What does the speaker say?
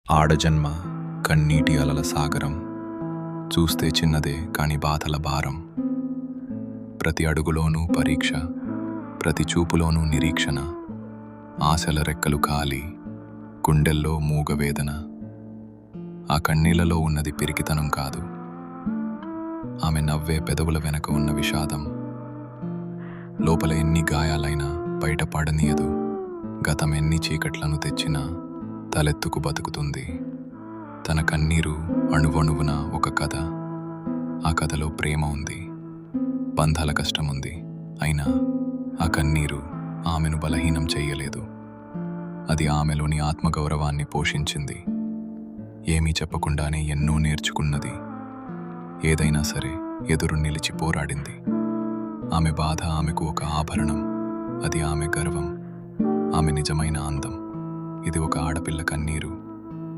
ఆడజన్మ కన్నీటి అలల సాగరం, చూస్తే చిన్నదే కాని బాధల భారం. ప్రతి అడుగులోనూ పరీక్ష, ప్రతి చూపులోనూ నిరీక్షణ. ఆశల రెక్కలు ఖాళీ, గుండెల్లో మూగవేదన. ఆ కన్నీళ్లలో ఉన్నది పిరికితనం కాదు, ఆమె నవ్వే పెదవుల వెనక ఉన్న విషాదం. లోపల ఎన్ని గాయాలైనా బయట పడనీయదు, గతం ఎన్ని చీకట్లను తెచ్చినా తలెత్తుకు బతుకుతుంది. తన కన్నీరు అణువణువున ఒక కథ. ఆ కథలో ప్రేమ ఉంది, బంధాల కష్టం ఉంది. అయినా ఆ కన్నీరు ఆమెను బలహీనం చెయ్యలేదు. అది ఆమెలోని ఆత్మగౌరవాన్ని పోషించింది. ఏమీ చెప్పకుండానే ఎన్నో నేర్చుకున్నది. ఏదైనా సరే ఎదురు నిలిచి పోరాడింది. ఆమె బాధ ఆమెకు ఒక ఆభరణం, అది ఆమె గర్వం, ఆమె నిజమైన అందం. ఇది ఒక ఆడపిల్ల కన్నీరు.